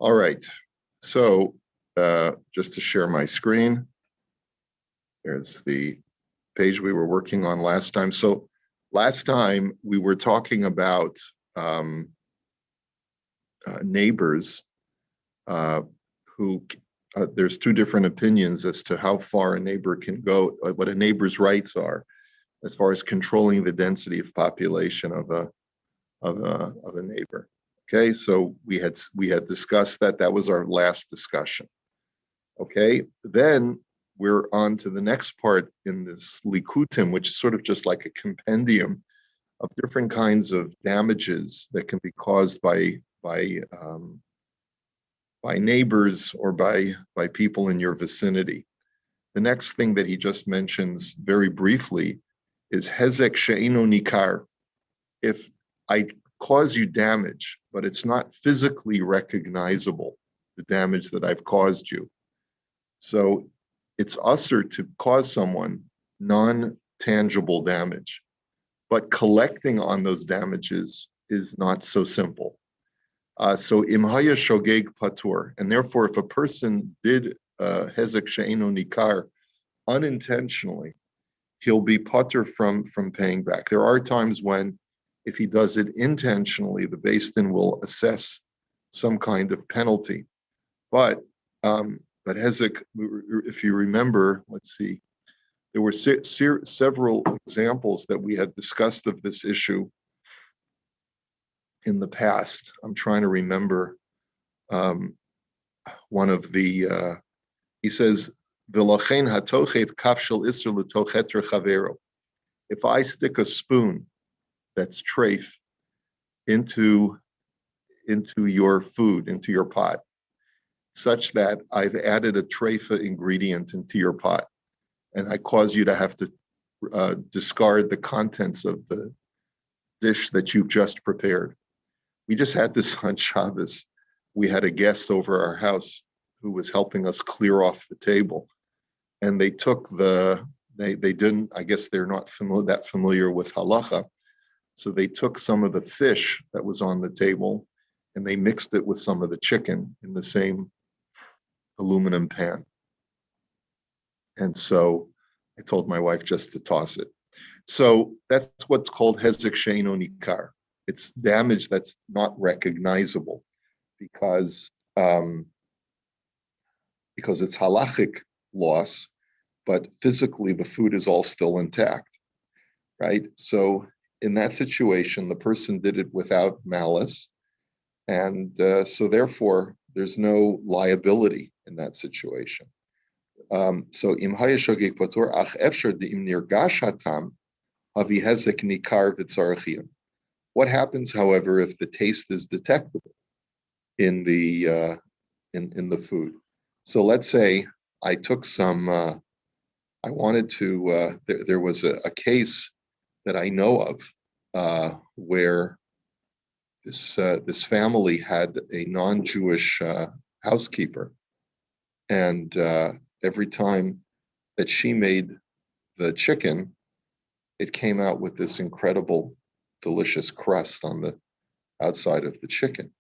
All right. So just to share my screen, there's the page we were working on last time. So last time we were talking about neighbors who there's two different opinions as to how far a neighbor can go, what a neighbor's rights are, as far as controlling the density of population of a neighbor. Okay, so we had discussed that. That was our last discussion. Okay, then we're on to the next part in this likutim, which is sort of just like a compendium of different kinds of damages that can be caused by neighbors or by people in your vicinity. The next thing that he just mentions very briefly is hezek she'eno nikar. If I cause you damage, but it's not physically recognizable, the damage that I've caused you. So it's usher to cause someone non-tangible damage, but collecting on those damages is not so simple. So imhaya shogeg patur, and therefore, if a person did hezek she'eno nikar unintentionally, he'll be patur from paying back. There are times when, if he does it intentionally, the Beis Din will assess some kind of penalty. But hezek, if you remember, let's see, there were several examples that we had discussed of this issue in the past. I'm trying to remember one of the, he says, V'lachein hatochet kaf shel iser l'tocheter chavero. If I stick a spoon that's treif into your food, into your pot, such that I've added a treifa ingredient into your pot, and I cause you to have to discard the contents of the dish that you've just prepared. We just had this on Shabbos. We had a guest over our house who was helping us clear off the table, and they took they didn't, I guess they're not that familiar with halacha, so they took some of the fish that was on the table and they mixed it with some of the chicken in the same aluminum pan. And so I told my wife just to toss it. So that's what's called hezek she'eno nikar. It's damage that's not recognizable because it's halachic loss, but physically the food is all still intact, right? So in that situation, the person did it without malice, and so therefore there's no liability in that situation. So im hayashogeg patur ach efshar de im nirgash hatam havi hezek nikar v'tzarachiyim. What happens, however, if the taste is detectable in the food? So let's say I took some. I wanted to. There was a case that I know of where this family had a non-Jewish housekeeper, and every time that she made the chicken, it came out with this incredible, delicious crust on the outside of the chicken.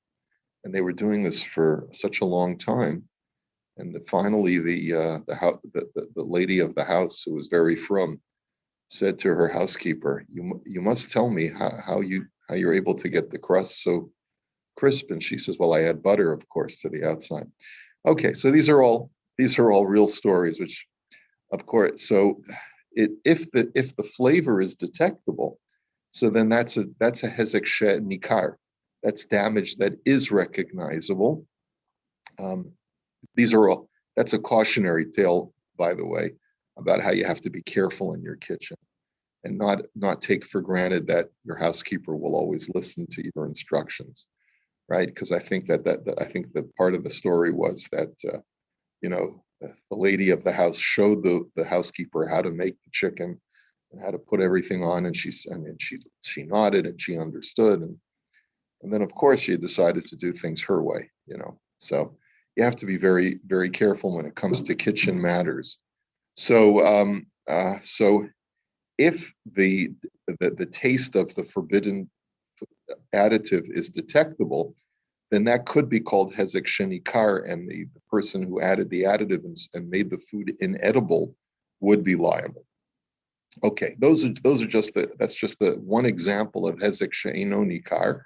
And they were doing this for such a long time. And finally, the lady of the house, who was very frum, said to her housekeeper, "You must tell me how you're able to get the crust so crisp." And she says, "Well, I add butter, of course, to the outside." Okay, so these are all real stories, which, of course, so if the flavor is detectable, so then that's a hezek she'eno nikar. That's damage that is recognizable. That's a cautionary tale, by the way, about how you have to be careful in your kitchen and not take for granted that your housekeeper will always listen to your instructions, right? Because I think that part of the story was that the lady of the house showed the housekeeper how to make the chicken and how to put everything on, and she nodded and she understood, and then of course she decided to do things her way, So you have to be very, very careful when it comes to kitchen matters. So so if the taste of the forbidden additive is detectable, then that could be called hezek shenikar, and the person who added the additive and made the food inedible would be liable. Okay, that's just the one example of hezek she'eino nikar,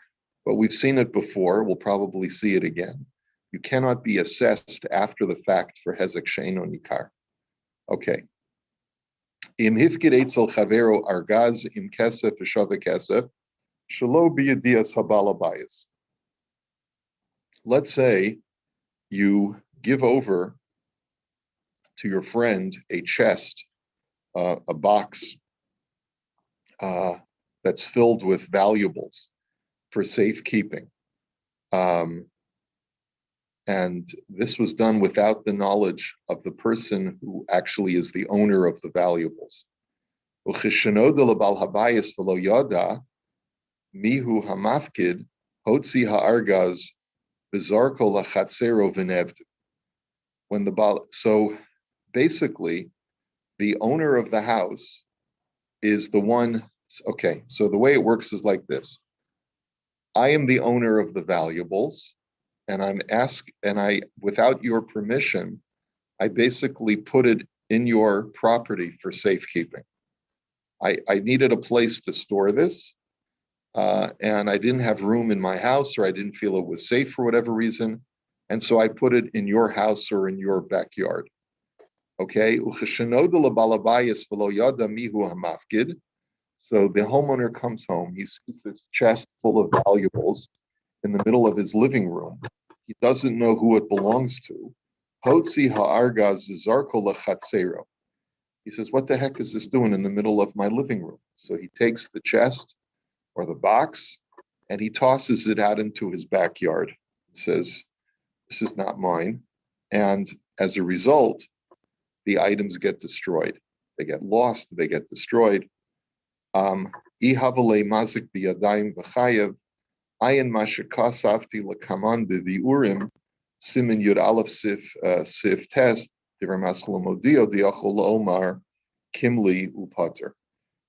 but we've seen it before. We'll probably see it again. You cannot be assessed after the fact for hezek she'eino nikar. Okay. Im hifkid eitzel chavero argaz im kesef v'shave kesef shelo biyadias habala bayis. Let's say you give over to your friend a chest, a box that's filled with valuables for safekeeping. And this was done without the knowledge of the person who actually is the owner of the valuables. Mihu hamafkid hotzi ha'argaz bizarko lachatzero v'nevdu. So basically, the owner of the house is the one. Okay, so the way it works is like this. I am the owner of the valuables, and without your permission, I basically put it in your property for safekeeping. I needed a place to store this, and I didn't have room in my house, or I didn't feel it was safe for whatever reason, and so I put it in your house or in your backyard. Okay, so the homeowner comes home. He sees this chest full of valuables in the middle of his living room. He doesn't know who it belongs to. He says, what the heck is this doing in the middle of my living room? So he takes the chest or the box and he tosses it out into his backyard. He says, this is not mine. And as a result, the items get destroyed. They get lost, they get destroyed. Ihavale mazik biyadayim v'chayev ayin mashakasafti lekaman b'viurim simin yud aleph sif test divamaskal modio diachol omar kimli upater.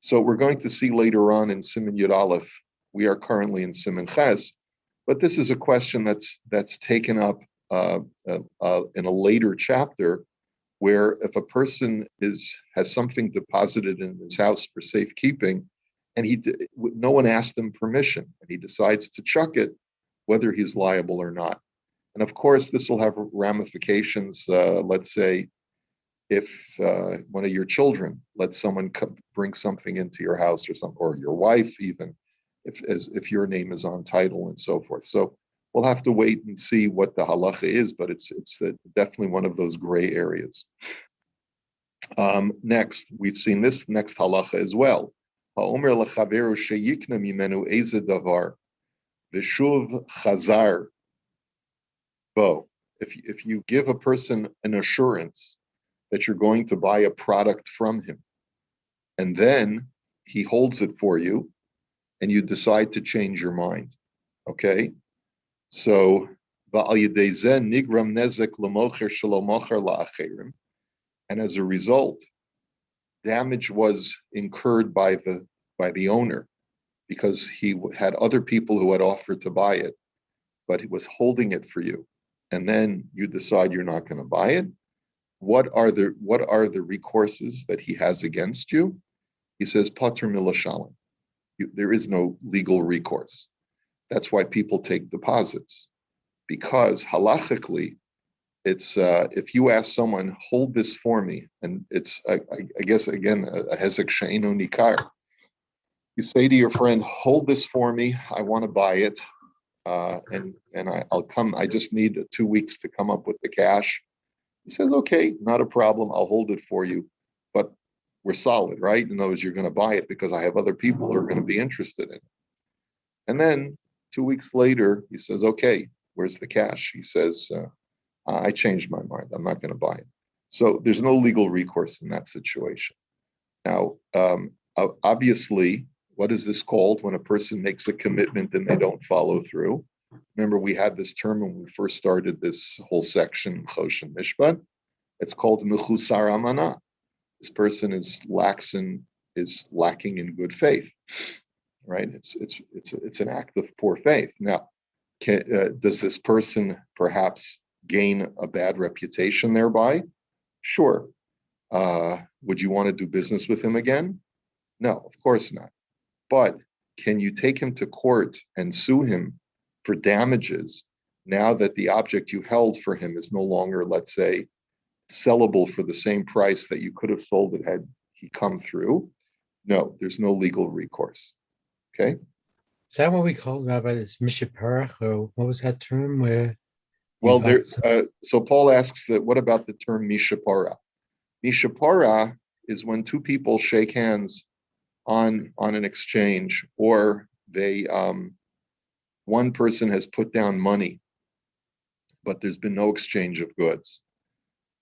So we're going to see later on in simin yud aleph. We are currently in simin ches, but this is a question that's taken up in a later chapter, where if a person has something deposited in his house for safekeeping, and no one asked him permission, and he decides to chuck it, whether he's liable or not. And of course, this will have ramifications. Let's say if one of your children lets someone bring something into your house, or your wife, even if your name is on title and so forth. So we'll have to wait and see what the halacha is, but it's definitely one of those gray areas. Next, we've seen this next halacha as well. Ha'omer lechaveru sheyikna mimenu eze davar v'shuv chazar bo. If you give a person an assurance that you're going to buy a product from him, and then he holds it for you, and you decide to change your mind, okay? So, and as a result, damage was incurred by the owner, because he had other people who had offered to buy it, but he was holding it for you, and then you decide you're not going to buy it. What are the recourses that he has against you? He says, Pater milashalim. There is no legal recourse. That's why people take deposits, because halachically, it's if you ask someone, hold this for me, and it's I guess again a hezek she'eino nikar. You say to your friend, hold this for me. I want to buy it, and I'll come. I just need 2 weeks to come up with the cash. He says, okay, not a problem. I'll hold it for you, but we're solid, right? In other words, you're going to buy it because I have other people who are going to be interested in it. And then 2 weeks later, he says, okay, where's the cash? He says, I changed my mind. I'm not going to buy it. So there's no legal recourse in that situation. Now, obviously, what is this called when a person makes a commitment and they don't follow through? Remember, we had this term when we first started this whole section, Choshen Mishpat. It's called mechusar amana. This person is lacking in good faith, right? It's an act of poor faith. Now, Does this person perhaps gain a bad reputation thereby? Sure. Would you want to do business with him again? No, of course not. But can you take him to court and sue him for damages now that the object you held for him is no longer, let's say, sellable for the same price that you could have sold it had he come through? No, there's no legal recourse. Okay. Is that what we call, Rabbi? It's Mishpat, or what was that term where you Well, got so Paul asks that. What about the term mishapara? Mishapara is when two people shake hands on an exchange, or they one person has put down money, but there's been no exchange of goods.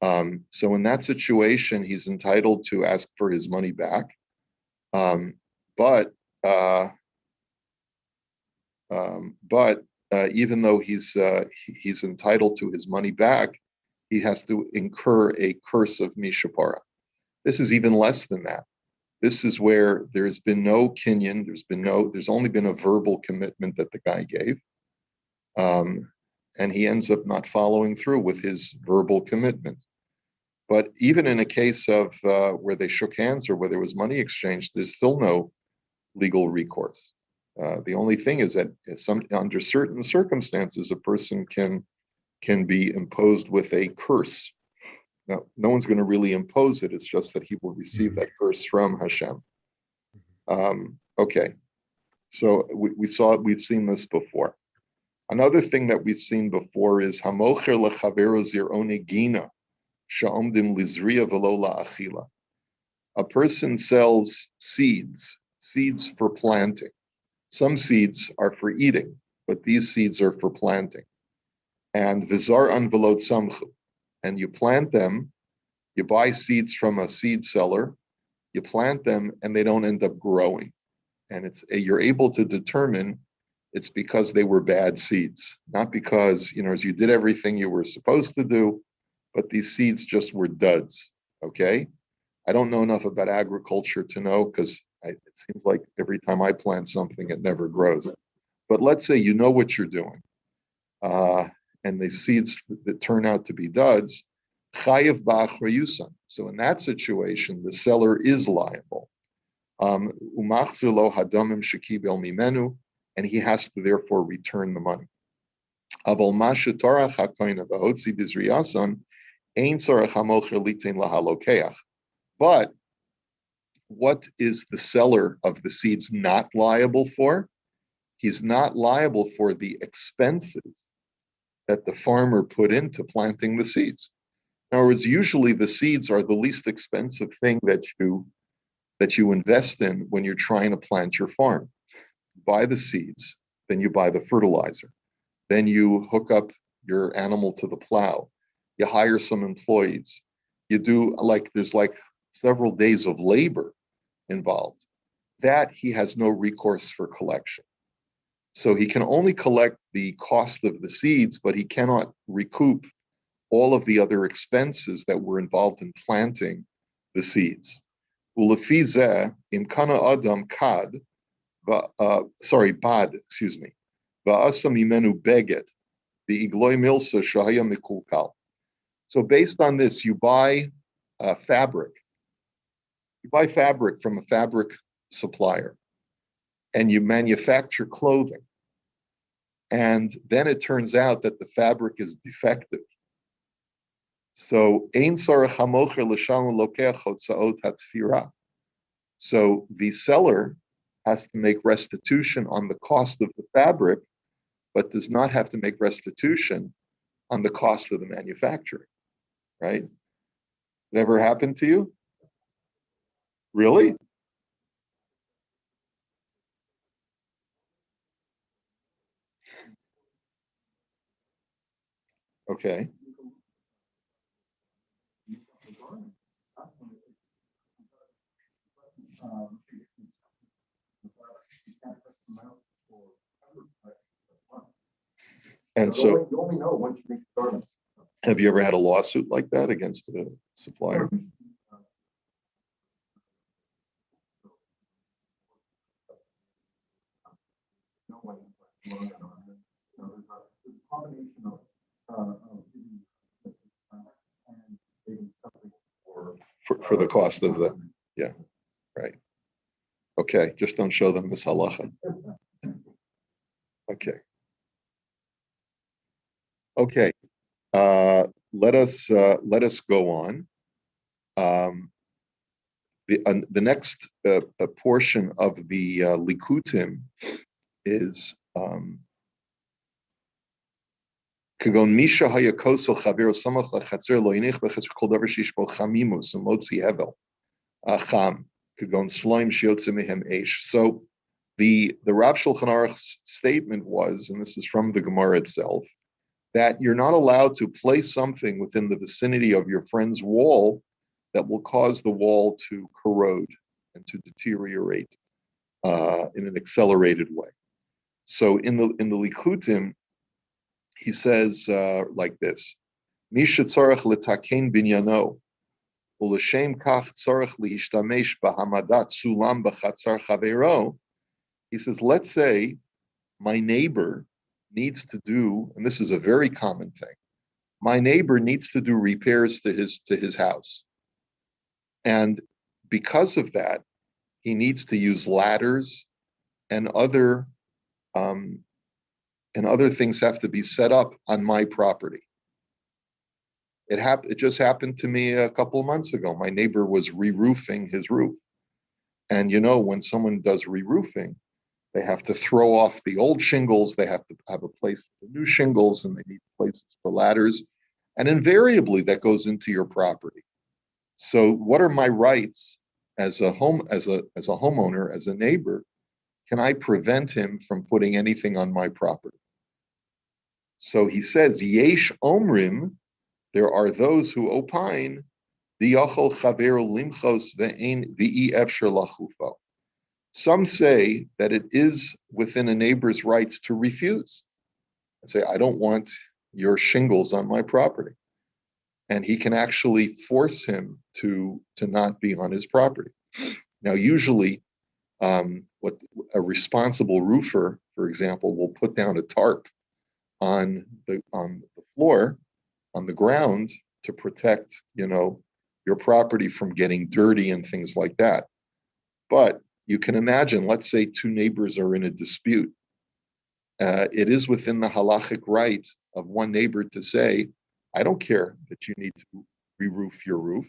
So in that situation, he's entitled to ask for his money back. But even though he's entitled to his money back, he has to incur a curse of mishapara. This is even less than that. This is where there's been no kinyan, there's only been a verbal commitment that the guy gave. And he ends up not following through with his verbal commitment. But even in a case of where they shook hands or where there was money exchanged, there's still no legal recourse. The only thing is that under certain circumstances, a person can be imposed with a curse. Now, no one's going to really impose it. It's just that he will receive that curse from Hashem. Okay, so we've seen this before. Another thing that we've seen before is hamocher lechavero zirone gina sha'omdim lizriya velo la'achila. A person sells seeds for planting. Some seeds are for eating, but these seeds are for planting. And vizar an velot samchu. And you plant them, you buy seeds from a seed seller, you plant them, and they don't end up growing. And you're able to determine it's because they were bad seeds, not because, as you did everything you were supposed to do, but these seeds just were duds, okay? I don't know enough about agriculture to know, because it seems like every time I plant something, it never grows. But let's say you know what you're doing, and the seeds that turn out to be duds, chayiv ba'achrayusan. So in that situation, the seller is liable. Umachzir lo hadamim shekibel mimenu, and he has to therefore return the money. Aval mashetarach hakoina v'hotzi bizriyasan ein tzarech hamocher litain lahalokeach. But what is the seller of the seeds not liable for? He's not liable for the expenses that the farmer put into planting the seeds. In other words, usually the seeds are the least expensive thing that you invest in when you're trying to plant your farm. You buy the seeds, then you buy the fertilizer, then you hook up your animal to the plow, you hire some employees, you do there's several days of labor involved. That he has no recourse for collection. So he can only collect the cost of the seeds, but he cannot recoup all of the other expenses that were involved in planting the seeds. Ulefi zeh, im kana adam bad, excuse me. Va'asa mimenu beged, the igloi milsa shahaya mikulkal. So based on this, you buy fabric. You buy fabric from a fabric supplier, and you manufacture clothing. And then it turns out that the fabric is defective. So so the seller has to make restitution on the cost of the fabric, but does not have to make restitution on the cost of the manufacturing, right? Never happened to you? Really? Okay. And so, have you ever had a lawsuit like that against a supplier? for the cost of the, yeah, right. Okay, just don't show them this halacha. Okay. Okay. Let us go on. The next portion of the Likutim is Kagon Misha Hayakosel Chavero Samach Lachatzer Lo Yinich B'Chatzer Kol Davar Sheish Bo Chamimus Motzi Hevel Acham Kagon Slime Shiotze Mehem Eish. So the Rav Shulchan Aruch's statement was, and this is from the Gemara itself, that you're not allowed to place something within the vicinity of your friend's wall that will cause the wall to corrode and to deteriorate in an accelerated way. So in the Likutim, he says like this: Misha tzarech letaken binyano, u'l'shem kach tzarech lihishtamesh bahamadat sulam b'chatzar chavero. He says, let's say my neighbor needs to do, and this is a very common thing, my neighbor needs to do repairs to his house. And because of that, he needs to use ladders and other things have to be set up on my property. It just happened to me a couple of months ago. My neighbor was re-roofing his roof. And when someone does re-roofing, they have to throw off the old shingles, they have to have a place for the new shingles, and they need places for ladders. And invariably that goes into your property. So what are my rights as a homeowner, as a neighbor? Can I prevent him from putting anything on my property? So he says, Yesh Omrim, there are those who opine, Diyachol Chaver Limchos Ve'ein V'i Efsher Lachufo. Some say that it is within a neighbor's rights to refuse and say, I don't want your shingles on my property. And he can actually force him to not be on his property. Now, usually, what a responsible roofer, for example, will put down a tarp on the floor, on the ground, to protect, your property from getting dirty and things like that. But you can imagine, let's say two neighbors are in a dispute. It is within the halachic right of one neighbor to say, I don't care that you need to re-roof your roof.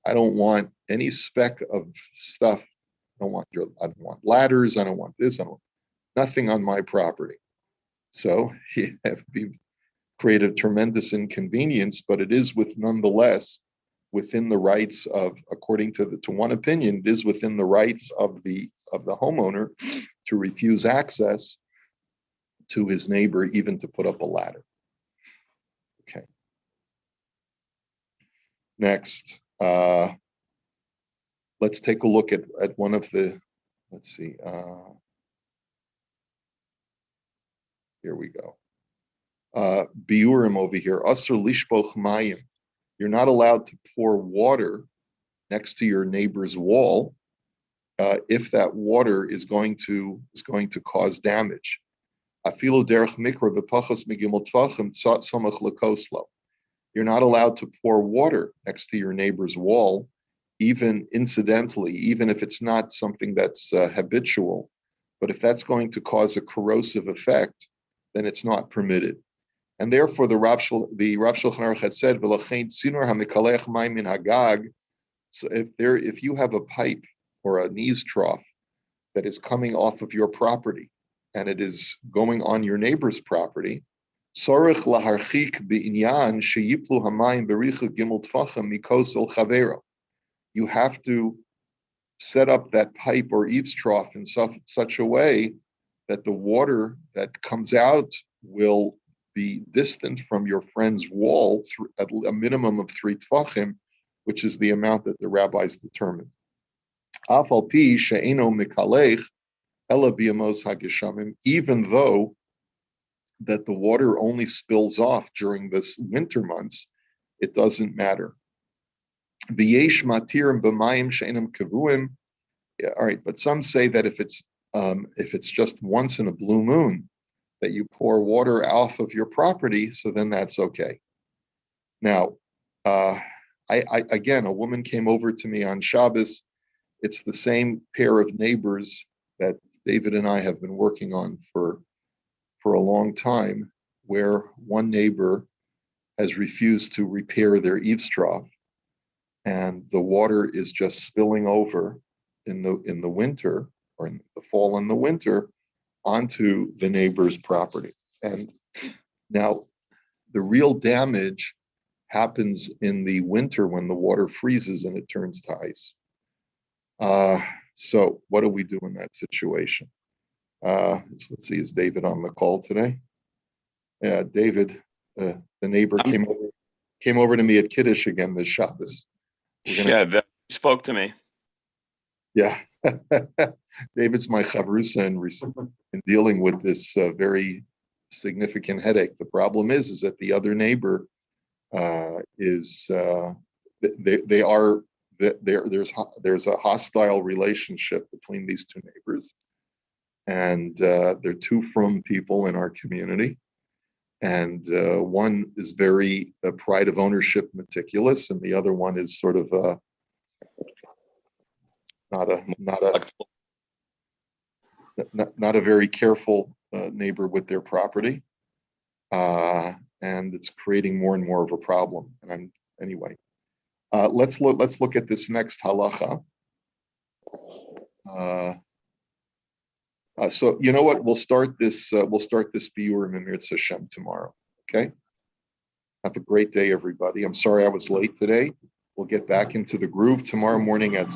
I don't want any speck of stuff. I don't want ladders. I don't want this. Nothing on my property. So he create a tremendous inconvenience, but it is nonetheless within the rights of, according to one opinion, it is within the rights of the homeowner to refuse access to his neighbor, even to put up a ladder. Okay. Next, let's take a look at one of the, let's see, here we go. Biurim over here, Asur lishpoch mayim. You're not allowed to pour water next to your neighbor's wall if that water is going to cause damage. Afilu derech mikra v'pachos migimel tvachim samach lekoslo. You're not allowed to pour water next to your neighbor's wall, even incidentally, even if it's not something that's habitual. But if that's going to cause a corrosive effect, then it's not permitted. And therefore, the Rav Shulchan Aruch had said, "V'lachein tzinor hamikalech mayim min hagag." So if you have a pipe or a knees trough that is coming off of your property and it is going on your neighbor's property, sorich laharchik b'inyan sheyiplu hamayim bericha gimel tfachim mikos el chavero. You have to set up that pipe or eaves trough in such a way that the water that comes out will be distant from your friend's wall at a minimum of 3 tfachim, which is the amount that the rabbis determined. Afal pi she'eno mikalech ela biyamos hageshamim, even though that the water only spills off during this winter months, it doesn't matter. V'yesh matirim b'mayim she'enam kavuim. All right, but some say that if it's just once in a blue moon, that you pour water off of your property, so then that's okay. Now, again, a woman came over to me on Shabbos. It's the same pair of neighbors that David and I have been working on for a long time, where one neighbor has refused to repair their eaves trough, and the water is just spilling over in the winter, or in the fall and the winter, onto the neighbor's property. And now the real damage happens in the winter when the water freezes and it turns to ice. So what do we do in that situation? Let's see, is David on the call today? Yeah, David, the neighbor came over to me at Kiddush again this Shabbos. That spoke to me. Yeah, David's my chavrusa in dealing with this very significant headache. The problem is that the other neighbor there's a hostile relationship between these two neighbors, and they're two frum people in our community, and one is very pride of ownership meticulous, and the other one is sort of not a very careful neighbor with their property, and it's creating more and more of a problem. And anyway, let's look at this next halacha. So you know what? We'll start this biur in Mirz Hashem tomorrow. Okay. Have a great day, everybody. I'm sorry I was late today. We'll get back into the groove tomorrow morning at